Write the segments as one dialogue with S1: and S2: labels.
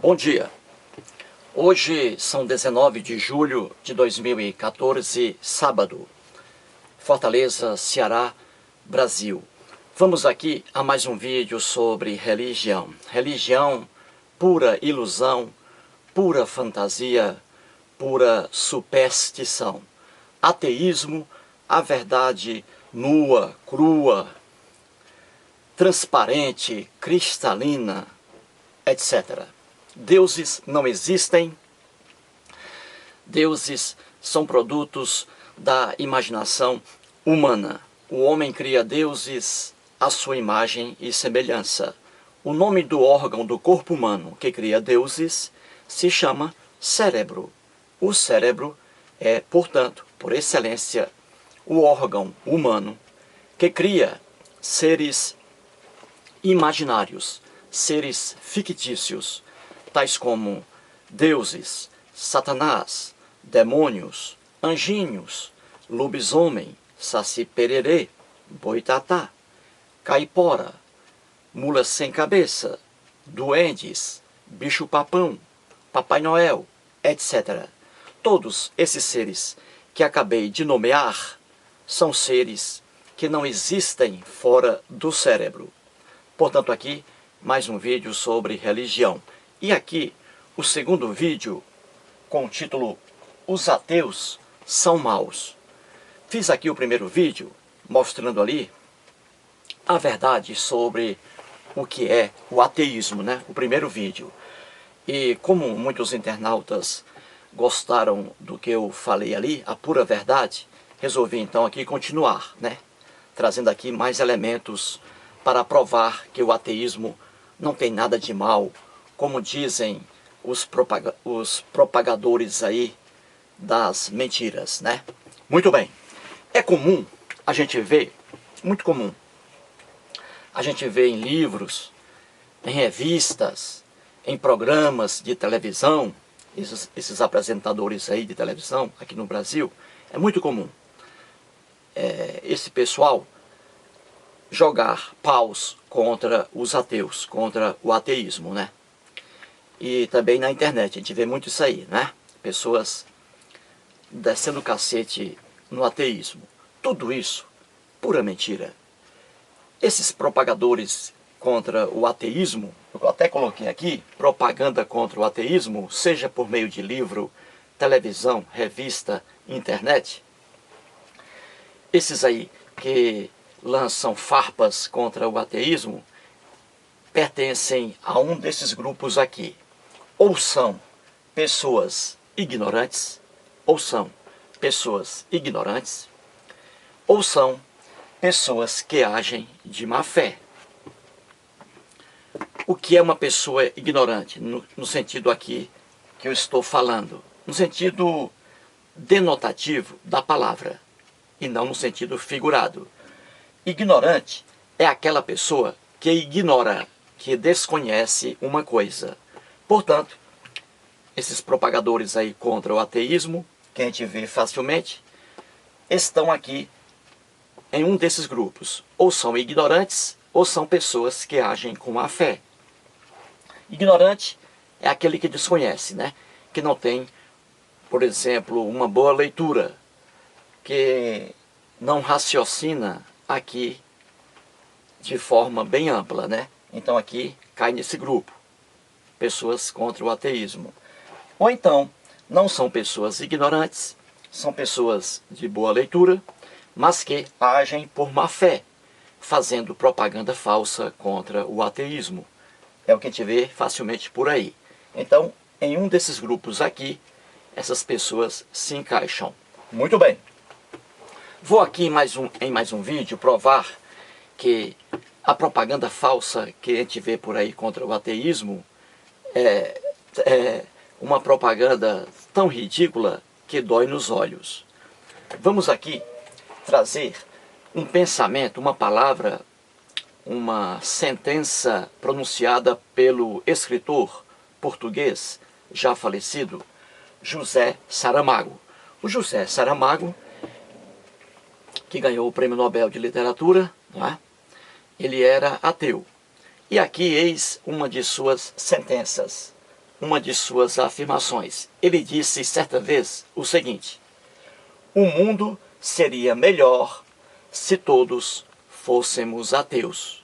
S1: Bom dia. Hoje são 19 de julho de 2014, sábado. Fortaleza, Ceará, Brasil. Vamos aqui a mais um vídeo sobre religião. Religião, pura ilusão, pura fantasia, pura superstição. Ateísmo, a verdade nua, crua, transparente, cristalina, etc. Deuses não existem. Deuses são produtos da imaginação humana. O homem cria deuses à sua imagem e semelhança. O nome do órgão do corpo humano que cria deuses se chama cérebro. O cérebro é, portanto, por excelência, o órgão humano que cria seres imaginários, seres fictícios, tais como deuses, Satanás, demônios, anjinhos, lobisomem, saci-pererê, boitatá, caipora, mula sem cabeça, duendes, bicho-papão, Papai Noel, etc. Todos esses seres que acabei de nomear são seres que não existem fora do cérebro. Portanto, aqui mais um vídeo sobre religião. E aqui o segundo vídeo com o título Os ateus são maus. Fiz aqui o primeiro vídeo mostrando ali a verdade sobre o que é o ateísmo, né? O primeiro vídeo. E como muitos internautas gostaram do que eu falei ali, a pura verdade, resolvi então aqui continuar, né? Trazendo aqui mais elementos para provar que o ateísmo não tem nada de mal, como dizem os propagadores aí das mentiras, né? Muito bem. É comum a gente ver, muito comum, a gente vê em livros, em revistas, em programas de televisão, esses apresentadores aí de televisão aqui no Brasil, é muito comum esse pessoal jogar paus contra os ateus, contra o ateísmo, né? E também na internet, a gente vê muito isso aí, né? Pessoas descendo o cacete no ateísmo. Tudo isso, pura mentira. Esses propagadores contra o ateísmo, eu até coloquei aqui, propaganda contra o ateísmo, seja por meio de livro, televisão, revista, internet. Esses aí que lançam farpas contra o ateísmo pertencem a um desses grupos aqui. Ou são pessoas ignorantes, ou são pessoas que agem de má fé. O que é uma pessoa ignorante? No sentido aqui que eu estou falando, no sentido denotativo da palavra, e não no sentido figurado. Ignorante é aquela pessoa que ignora, que desconhece uma coisa. Portanto, esses propagadores aí contra o ateísmo, que a gente vê facilmente, estão aqui em um desses grupos. Ou são ignorantes, ou são pessoas que agem com a fé. Ignorante é aquele que desconhece, né? Que não tem, por exemplo, uma boa leitura, que não raciocina aqui de forma bem ampla, né? Então aqui cai nesse grupo, pessoas contra o ateísmo. Ou então, não são pessoas ignorantes, são pessoas de boa leitura, mas que agem por má fé, fazendo propaganda falsa contra o ateísmo. É o que a gente vê facilmente por aí. Então, em um desses grupos aqui, essas pessoas se encaixam. Muito bem. Vou aqui em mais um vídeo provar que a propaganda falsa que a gente vê por aí contra o ateísmo é uma propaganda tão ridícula que dói nos olhos. Vamos aqui trazer um pensamento, uma palavra, uma sentença pronunciada pelo escritor português já falecido, José Saramago. O José Saramago, que ganhou o Prêmio Nobel de Literatura, não é? Ele era ateu. E aqui eis uma de suas sentenças. uma de suas afirmações. Ele disse certa vez o seguinte: o mundo seria melhor se todos fôssemos ateus.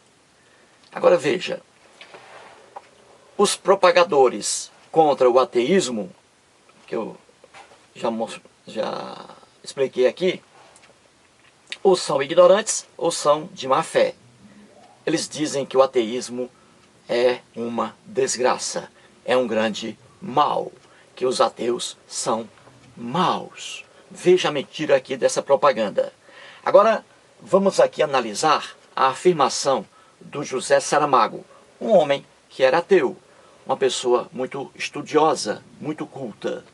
S1: Agora veja, os propagadores contra o ateísmo, que eu já expliquei aqui, ou são ignorantes ou são de má fé. Eles dizem que o ateísmo é uma desgraça, é um grande mal, que os ateus são maus. Veja a mentira aqui dessa propaganda. Agora, vamos aqui analisar a afirmação do José Saramago, um homem que era ateu, uma pessoa muito estudiosa, muito culta.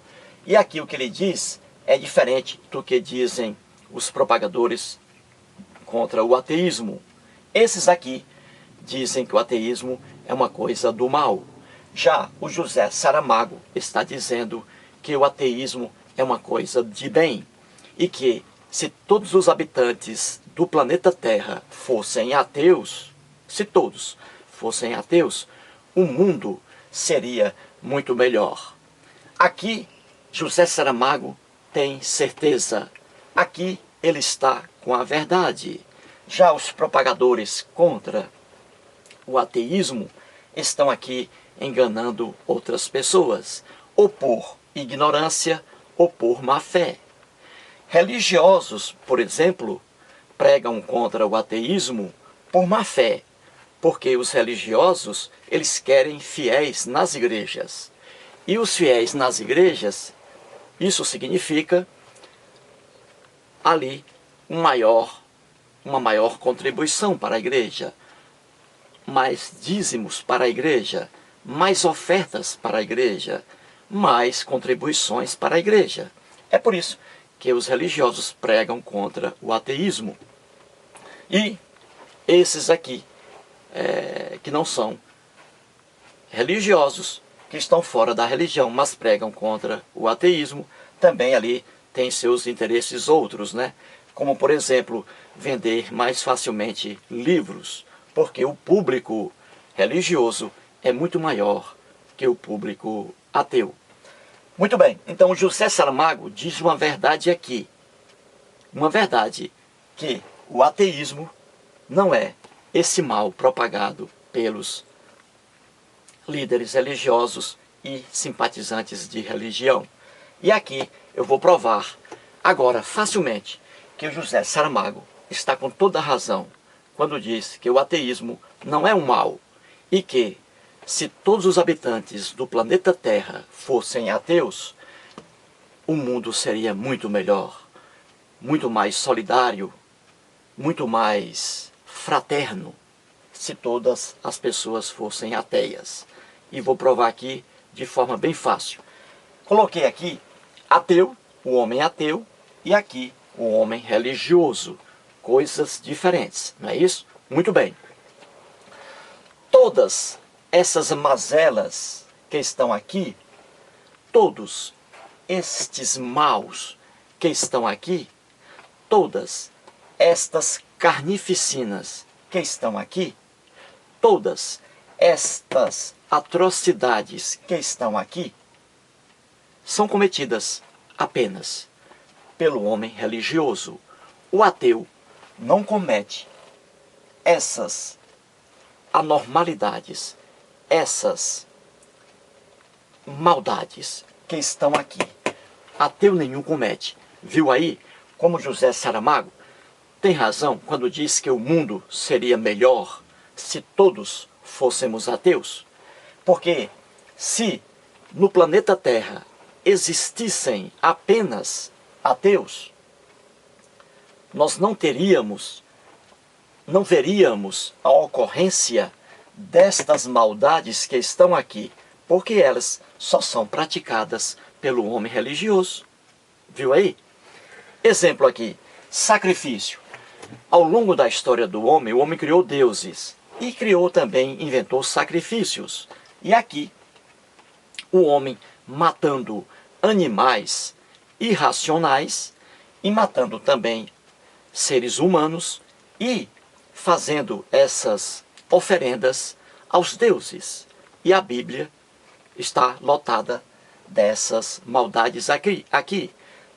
S1: E aqui o que ele diz é diferente do que dizem os propagadores contra o ateísmo. Esses aqui dizem que o ateísmo é uma coisa do mal. Já o José Saramago está dizendo que o ateísmo é uma coisa de bem e que se todos os habitantes do planeta Terra fossem ateus, se todos fossem ateus, o mundo seria muito melhor. Aqui, José Saramago tem certeza. Aqui ele está com a verdade. Já os propagadores contra o ateísmo estão aqui enganando outras pessoas, ou por ignorância, ou por má fé. Religiosos, por exemplo, pregam contra o ateísmo por má fé, porque os religiosos, eles querem fiéis nas igrejas. E os fiéis nas igrejas, isso significa ali uma maior contribuição para a igreja, mais dízimos para a igreja, mais ofertas para a igreja, mais contribuições para a igreja. É por isso que os religiosos pregam contra o ateísmo. E esses aqui, que não são religiosos, que estão fora da religião, mas pregam contra o ateísmo, também ali tem seus interesses outros, né? Como, por exemplo, vender mais facilmente livros, porque o público religioso é muito maior que o público ateu. Muito bem, então o José Saramago diz uma verdade aqui. Uma verdade que o ateísmo não é esse mal propagado pelos líderes religiosos e simpatizantes de religião. E aqui eu vou provar agora facilmente que o José Saramago está com toda a razão quando diz que o ateísmo não é um mal e que, se todos os habitantes do planeta Terra fossem ateus, o mundo seria muito melhor, muito mais solidário, muito mais fraterno, se todas as pessoas fossem ateias. E vou provar aqui de forma bem fácil. Coloquei aqui ateu, o homem ateu, e aqui o homem religioso. Coisas diferentes, não é isso? Muito bem. Todas essas mazelas que estão aqui, todos estes maus que estão aqui, todas estas carnificinas que estão aqui, todas estas atrocidades que estão aqui, são cometidas apenas pelo homem religioso. O ateu não comete essas anormalidades, essas maldades que estão aqui. Ateu nenhum comete. Viu aí como José Saramago tem razão quando diz que o mundo seria melhor se todos fôssemos ateus? Porque se no planeta Terra existissem apenas ateus, nós não veríamos a ocorrência destas maldades que estão aqui, porque elas só são praticadas pelo homem religioso. Viu aí? Exemplo aqui, sacrifício. Ao longo da história do homem, o homem criou deuses e criou também, inventou sacrifícios. E aqui, o homem matando animais irracionais e matando também seres humanos e fazendo essas oferendas aos deuses. E a Bíblia está lotada dessas maldades aqui,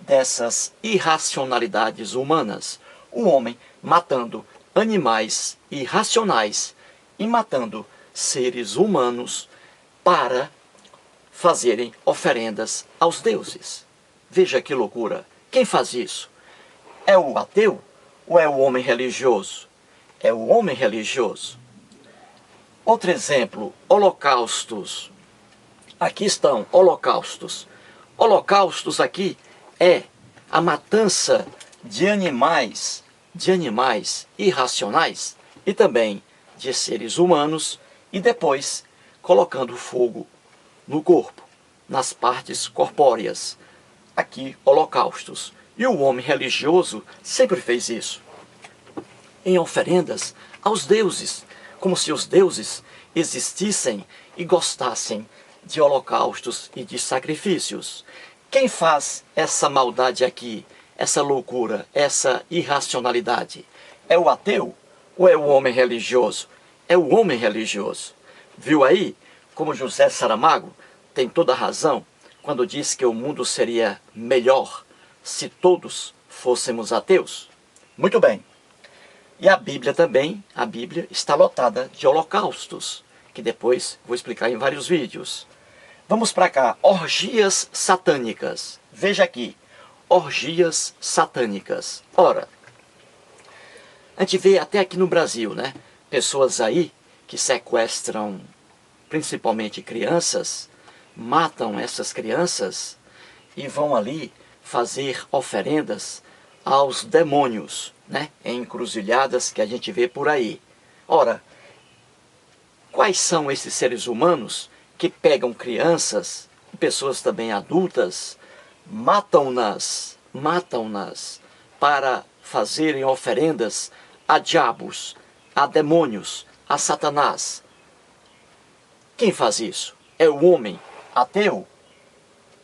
S1: dessas irracionalidades humanas. O homem matando animais irracionais e matando seres humanos para fazerem oferendas aos deuses. Veja que loucura! Quem faz isso? É o ateu ou é o homem religioso? É o homem religioso. Outro exemplo, holocaustos. Aqui estão holocaustos. Holocaustos aqui é a matança de animais irracionais e também de seres humanos e depois colocando fogo no corpo, nas partes corpóreas. Aqui, holocaustos. E o homem religioso sempre fez isso, em oferendas aos deuses, como se os deuses existissem e gostassem de holocaustos e de sacrifícios. Quem faz essa maldade aqui, essa loucura, essa irracionalidade? É o ateu ou é o homem religioso? É o homem religioso. Viu aí como José Saramago tem toda a razão quando diz que o mundo seria melhor se todos fôssemos ateus? Muito bem. E a Bíblia também, a Bíblia está lotada de holocaustos, que depois vou explicar em vários vídeos. Vamos para cá, orgias satânicas. Veja aqui, orgias satânicas. Ora, a gente vê até aqui no Brasil, né? Pessoas aí que sequestram principalmente crianças, matam essas crianças e vão ali fazer oferendas aos demônios, né? Em encruzilhadas que a gente vê por aí. Ora, quais são esses seres humanos que pegam crianças, pessoas também adultas, matam-nas para fazerem oferendas a diabos, a demônios, a Satanás? Quem faz isso? É o homem ateu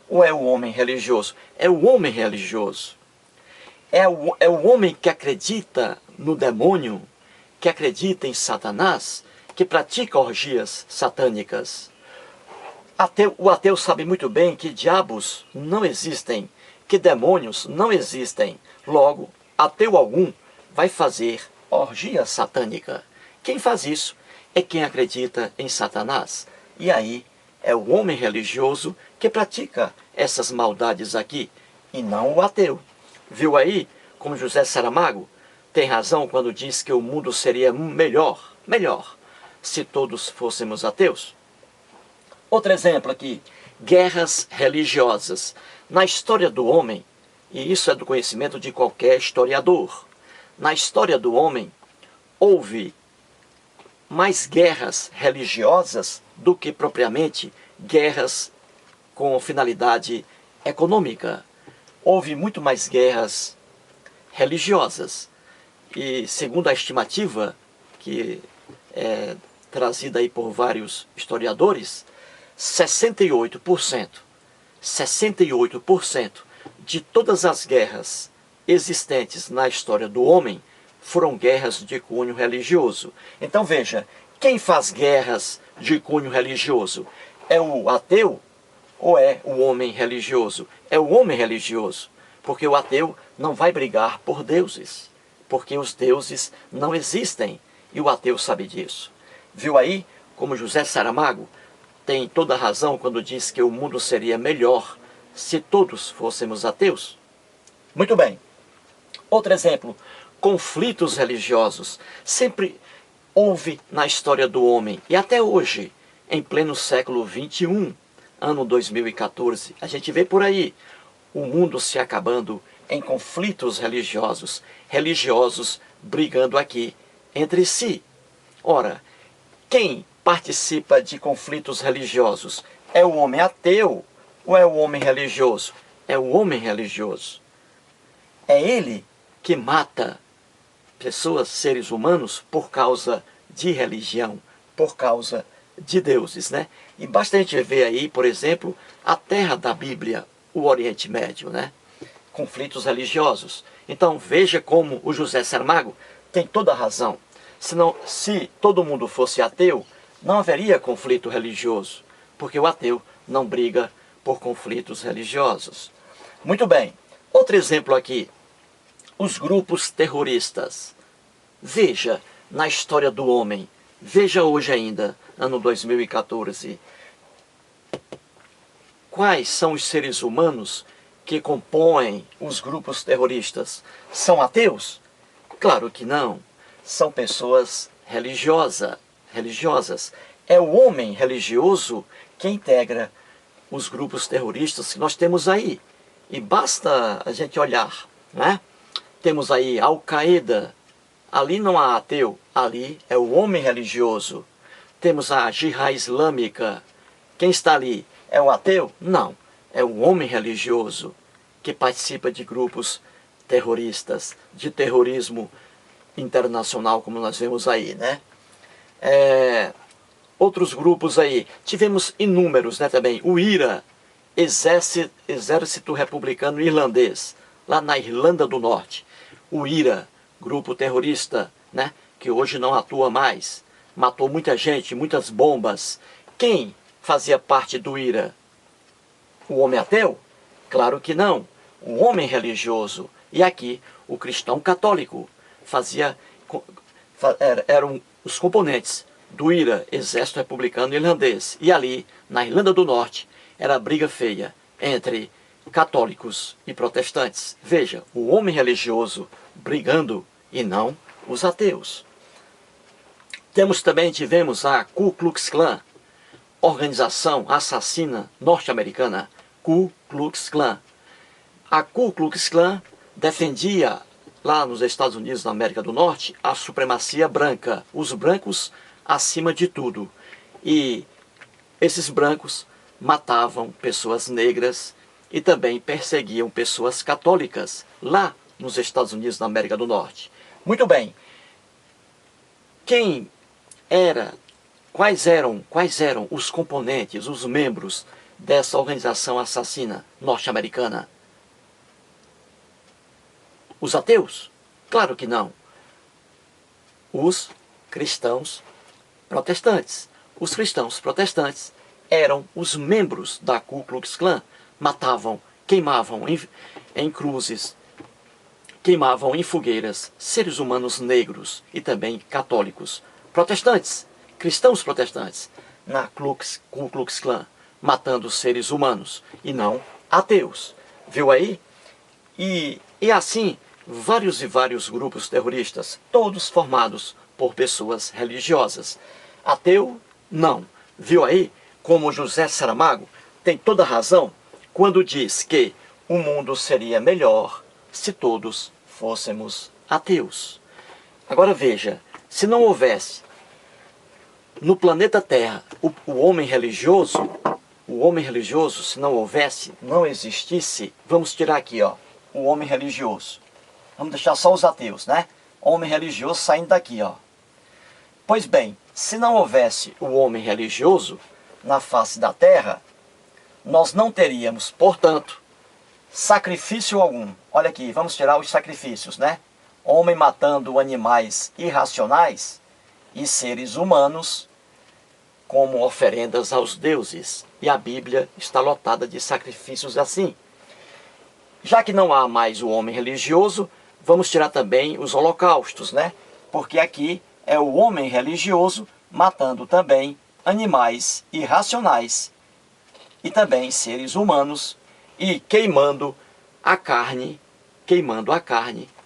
S1: ou é o homem religioso? É o homem religioso. É o homem que acredita no demônio, que acredita em Satanás, que pratica orgias satânicas. O ateu sabe muito bem que diabos não existem, que demônios não existem. Logo, ateu algum vai fazer orgia satânica. Quem faz isso é quem acredita em Satanás. E aí é o homem religioso que pratica essas maldades aqui, e não o ateu. Viu aí como José Saramago tem razão quando diz que o mundo seria melhor, se todos fôssemos ateus? Outro exemplo aqui, guerras religiosas. Na história do homem, e isso é do conhecimento de qualquer historiador, na história do homem houve mais guerras religiosas do que propriamente guerras com finalidade econômica. Houve muito mais guerras religiosas. E segundo a estimativa, que é trazida aí por vários historiadores, 68% de todas as guerras existentes na história do homem foram guerras de cunho religioso. Então veja, quem faz guerras de cunho religioso? É o ateu ou é o homem religioso? É o homem religioso, porque o ateu não vai brigar por deuses, porque os deuses não existem, e o ateu sabe disso. Viu aí como José Saramago tem toda a razão quando diz que o mundo seria melhor se todos fôssemos ateus? Muito bem. Outro exemplo, conflitos religiosos. Sempre houve na história do homem, e até hoje, em pleno século XXI, ano 2014, a gente vê por aí o mundo se acabando em conflitos religiosos brigando aqui entre si. Ora, quem participa de conflitos religiosos? É o homem ateu ou é o homem religioso? É o homem religioso. É ele que mata pessoas, seres humanos, por causa de religião, por causa de deuses, né? E basta a gente ver aí, por exemplo, a terra da Bíblia, o Oriente Médio, né? Conflitos religiosos. Então veja como o José Saramago tem toda a razão. Se todo mundo fosse ateu, não haveria conflito religioso, porque o ateu não briga por conflitos religiosos. Muito bem, outro exemplo aqui, os grupos terroristas. Veja na história do homem, veja hoje ainda, ano 2014, quais são os seres humanos que compõem os grupos terroristas? São ateus? Claro que não. São pessoas religiosas. É o homem religioso que integra os grupos terroristas que nós temos aí. E basta a gente olhar, né? Temos aí Al-Qaeda. Ali não há ateu, ali é o homem religioso. Temos a Jihad Islâmica. Quem está ali? É o ateu? Não, é o homem religioso que participa de grupos terroristas, de terrorismo internacional, como nós vemos aí, né? Outros grupos aí, tivemos inúmeros, né, também. O IRA, Exército Republicano Irlandês, lá na Irlanda do Norte. O IRA, grupo terrorista, né, que hoje não atua mais, matou muita gente, muitas bombas. Quem fazia parte do IRA? O homem ateu? Claro que não. O homem religioso. E aqui, o cristão católico eram os componentes do IRA, Exército Republicano Irlandês. E ali, na Irlanda do Norte, era briga feia entre católicos e protestantes. Veja, o homem religioso brigando e não os ateus. Tivemos a Ku Klux Klan, organização assassina norte-americana, Ku Klux Klan. A Ku Klux Klan defendia, lá nos Estados Unidos da América do Norte, a supremacia branca, os brancos acima de tudo. E esses brancos matavam pessoas negras e também perseguiam pessoas católicas, lá nos Estados Unidos da América do Norte. Muito bem. Quais eram os componentes, os membros dessa organização assassina norte-americana? Os ateus? Claro que não. Os cristãos protestantes. Os cristãos protestantes eram os membros da Ku Klux Klan. Matavam, queimavam em cruzes, queimavam em fogueiras seres humanos negros e também católicos. Protestantes, cristãos protestantes, na Ku Klux Klan, matando seres humanos e não ateus. Viu aí? E assim, vários e vários grupos terroristas, todos formados por pessoas religiosas. Ateu, não. Viu aí como José Saramago tem toda a razão quando diz que o mundo seria melhor se todos fôssemos ateus. Agora veja, se não houvesse no planeta Terra o homem religioso, se não houvesse, não existisse, vamos tirar aqui, ó, o homem religioso. Vamos deixar só os ateus, né? Homem religioso saindo daqui, ó. Pois bem, se não houvesse o homem religioso na face da terra, nós não teríamos, portanto, sacrifício algum. Olha aqui, vamos tirar os sacrifícios, né? Homem matando animais irracionais e seres humanos como oferendas aos deuses. E a Bíblia está lotada de sacrifícios assim. Já que não há mais o homem religioso, vamos tirar também os holocaustos, né? Porque aqui é o homem religioso matando também animais irracionais e também seres humanos e queimando a carne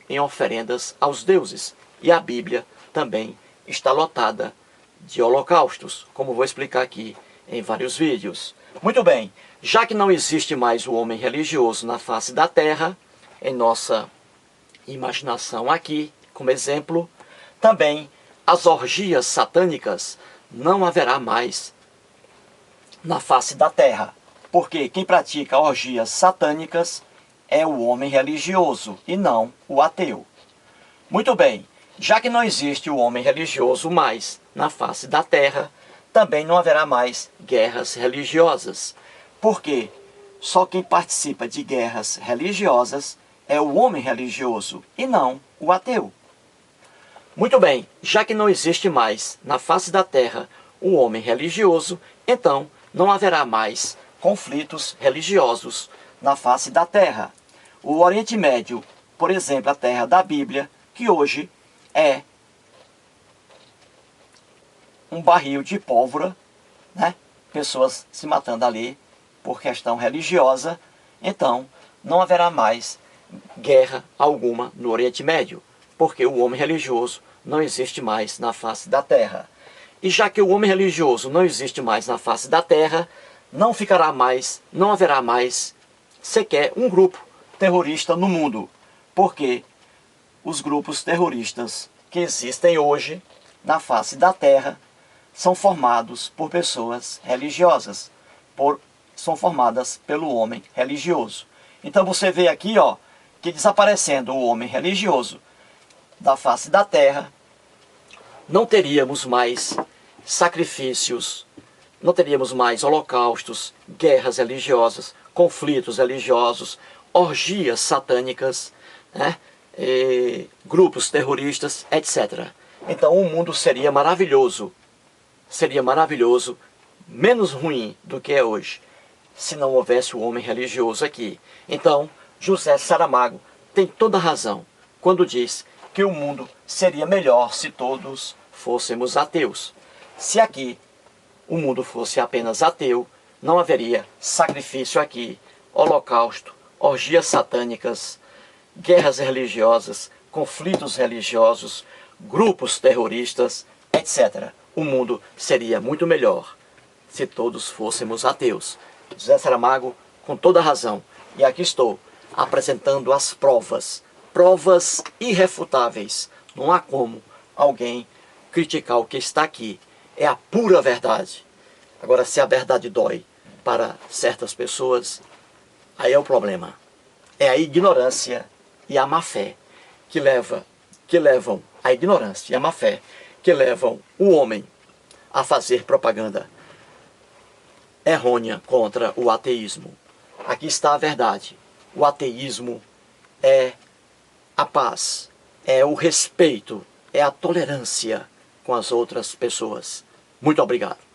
S1: em oferendas aos deuses. E a Bíblia também está lotada de holocaustos, como vou explicar aqui em vários vídeos. Muito bem, já que não existe mais o homem religioso na face da terra, em nossa imaginação aqui, como exemplo, também as orgias satânicas não haverá mais na face da terra, porque quem pratica orgias satânicas é o homem religioso e não o ateu. Muito bem, já que não existe o homem religioso mais na face da terra, também não haverá mais guerras religiosas, porque só quem participa de guerras religiosas é o homem religioso e não o ateu. Muito bem, já que não existe mais na face da terra o homem religioso, então não haverá mais conflitos religiosos na face da terra. O Oriente Médio, por exemplo, a terra da Bíblia, que hoje é um barril de pólvora, né? Pessoas se matando ali por questão religiosa, então não haverá mais guerra alguma no Oriente Médio, porque o homem religioso não existe mais na face da terra. E já que o homem religioso não existe mais na face da terra, não haverá mais sequer um grupo terrorista no mundo, porque os grupos terroristas que existem hoje na face da terra são formados por pessoas religiosas, são formadas pelo homem religioso. Então você vê aqui, ó, que desaparecendo o homem religioso da face da terra, não teríamos mais sacrifícios, não teríamos mais holocaustos, guerras religiosas, conflitos religiosos, orgias satânicas, né? Grupos terroristas, etc. Então o mundo seria maravilhoso, menos ruim do que é hoje, se não houvesse o homem religioso aqui. Então José Saramago tem toda a razão quando diz que o mundo seria melhor se todos fôssemos ateus. Se aqui o mundo fosse apenas ateu, não haveria sacrifício aqui, holocausto, orgias satânicas, guerras religiosas, conflitos religiosos, grupos terroristas, etc. O mundo seria muito melhor se todos fôssemos ateus. José Saramago, com toda razão. E aqui estou, apresentando as provas irrefutáveis. Não há como alguém criticar o que está aqui. É a pura verdade. Agora, se a verdade dói para certas pessoas, aí é o problema. É a ignorância e a má-fé que levam a ignorância e a má-fé que levam o homem a fazer propaganda errônea contra o ateísmo. Aqui está a verdade. O ateísmo é a paz, é o respeito, é a tolerância com as outras pessoas. Muito obrigado.